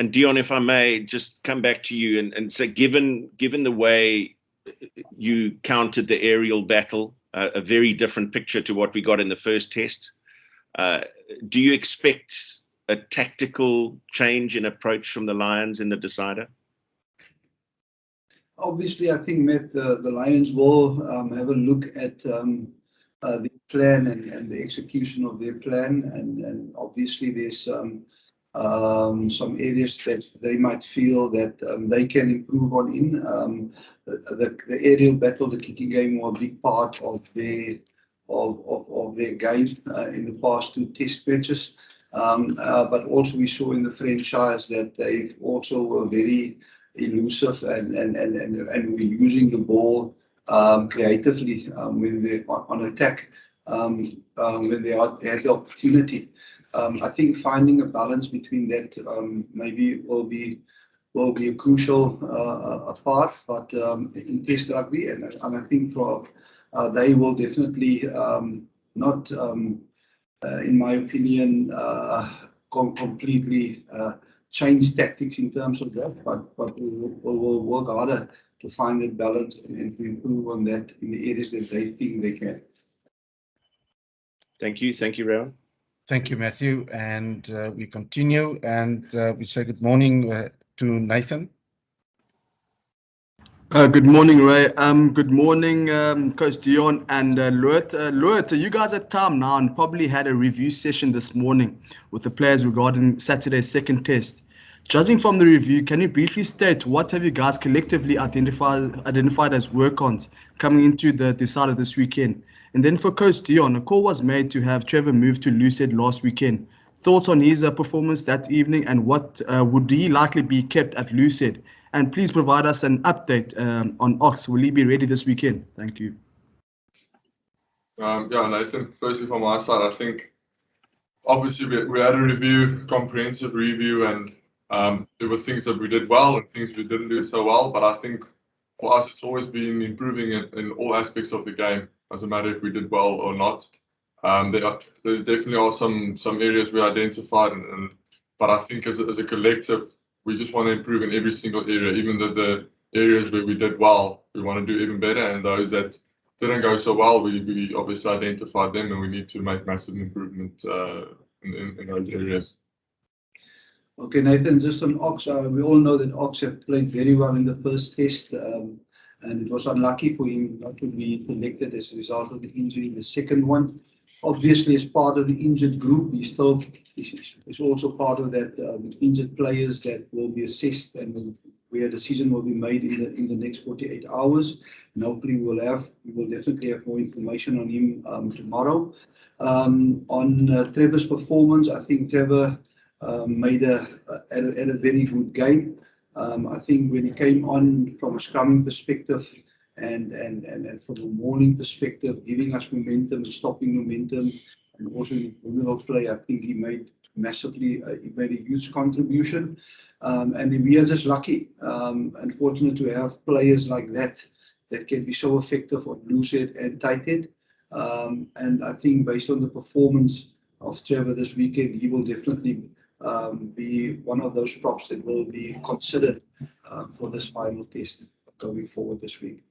And Deon, if I may just come back to you and say, given the way you countered the aerial battle, a very different picture to what we got in the first test, do you expect a tactical change in approach from the Lions in the decider? Obviously, I think, Matt, the Lions will have a look at the plan and the execution of their plan, and obviously there's some areas that they might feel that they can improve on in. The aerial battle, the kicking game, were a big part of their game in the past two test matches. But also we saw in the franchise that they also were very elusive and were using the ball creatively when they on attack when they had the opportunity. I think finding a balance between that maybe will be a crucial part, but in test rugby, and I think for they will definitely not, in my opinion, completely change tactics in terms of that, but we'll work harder to find that balance and to improve on that in the areas that they think they can. Thank you, Raoul. Thank you, Matthew. And we continue, and we say good morning to Nathan. Good morning, Ray. Good morning, Coach Deon and Loet. Loet, you guys at time now and probably had a review session this morning with the players regarding Saturday's second test. Judging from the review, can you briefly state what have you guys collectively identified as work-ons coming into the decider this weekend? And then for Coach Deon, a call was made to have Trevor move to Lucid last weekend. Thoughts on his performance that evening, and what would he likely be kept at Lucid? And please provide us an update on Ox. Will he be ready this weekend? Thank you. Yeah, Nathan, firstly from my side, I think obviously we had a review, comprehensive review, and there were things that we did well and things we didn't do so well. But I think for us, it's always been improving in all aspects of the game, doesn't matter if we did well or not. There definitely are some areas we identified, but I think as a collective, we just want to improve in every single area. Even the areas where we did well, we want to do even better, and those that didn't go so well, we obviously identified them, and we need to make massive improvement in those areas. Okay, Nathan, just on Ox, we all know that Ox have played very well in the first test, and it was unlucky for him not to be selected as a result of the injury in the second one. Obviously, as part of the injured group, he still is also part of that injured players that will be assessed, and where a decision will be made in the next 48 hours. And hopefully, we will definitely have more information on him tomorrow. On Trevor's performance, I think Trevor made a very good game. I think when he came on from a scrumming perspective and from a mauling perspective, giving us momentum and stopping momentum, and also in vulnerable play, I think he made a huge contribution. And we are just lucky and fortunate to have players like that can be so effective on loose head and tight head. And I think based on the performance of Trevor this weekend, he will definitely be one of those props that will be considered for this final test going forward this week.